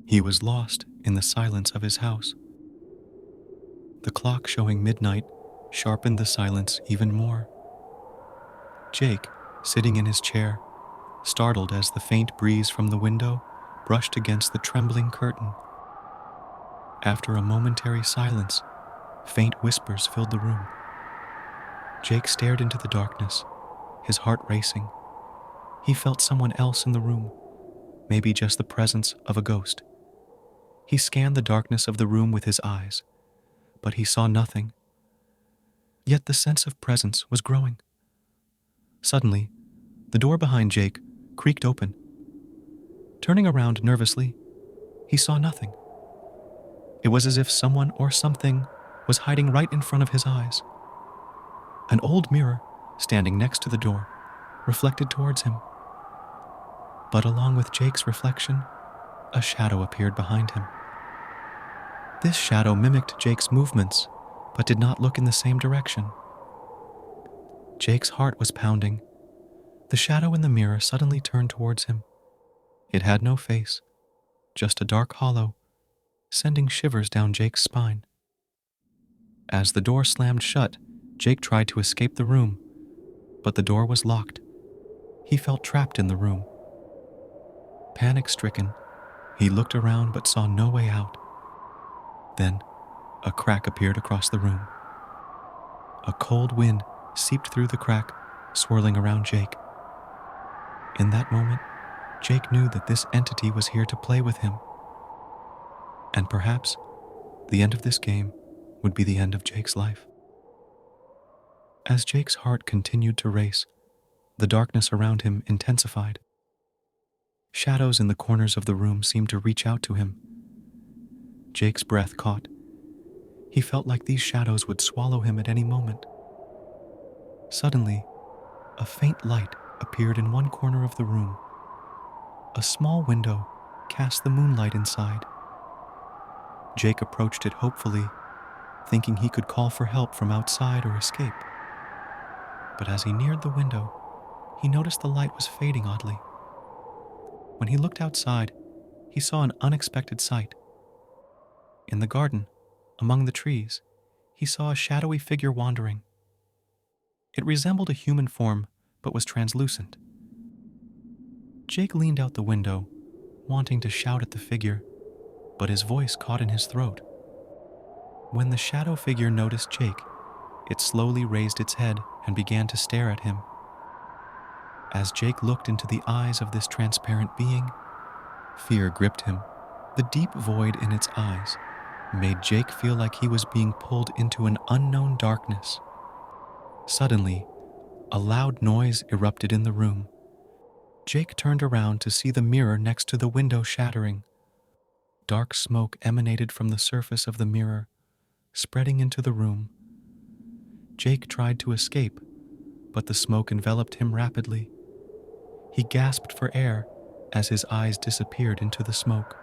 He was lost in the silence of his house. The clock showing midnight sharpened the silence even more. Jake, sitting in his chair, startled as the faint breeze from the window brushed against the trembling curtain. After a momentary silence, faint whispers filled the room. Jake stared into the darkness, his heart racing. He felt someone else in the room, maybe just the presence of a ghost. He scanned the darkness of the room with his eyes, but he saw nothing. Yet the sense of presence was growing. Suddenly, the door behind Jake creaked open. Turning around nervously, he saw nothing. It was as if someone or something was hiding right in front of his eyes. An old mirror, standing next to the door, reflected towards him. But along with Jake's reflection, a shadow appeared behind him. This shadow mimicked Jake's movements, but did not look in the same direction. Jake's heart was pounding. The shadow in the mirror suddenly turned towards him. It had no face, just a dark hollow, sending shivers down Jake's spine. As the door slammed shut, Jake tried to escape the room, but the door was locked. He felt trapped in the room. Panic-stricken, he looked around but saw no way out. Then, a crack appeared across the room. A cold wind seeped through the crack, swirling around Jake. In that moment, Jake knew that this entity was here to play with him. And perhaps, the end of this game would be the end of Jake's life. As Jake's heart continued to race, the darkness around him intensified. Shadows in the corners of the room seemed to reach out to him. Jake's breath caught. He felt like these shadows would swallow him at any moment. Suddenly, a faint light appeared in one corner of the room. A small window cast the moonlight inside. Jake approached it hopefully, thinking he could call for help from outside or escape. But as he neared the window, he noticed the light was fading oddly. When he looked outside, he saw an unexpected sight. In the garden, among the trees, he saw a shadowy figure wandering. It resembled a human form, but was translucent. Jake leaned out the window, wanting to shout at the figure, but his voice caught in his throat. When the shadow figure noticed Jake, it slowly raised its head and began to stare at him. As Jake looked into the eyes of this transparent being, fear gripped him. The deep void in its eyes made Jake feel like he was being pulled into an unknown darkness. Suddenly, a loud noise erupted in the room. Jake turned around to see the mirror next to the window shattering. Dark smoke emanated from the surface of the mirror, spreading into the room. Jake tried to escape, but the smoke enveloped him rapidly. He gasped for air as his eyes disappeared into the smoke.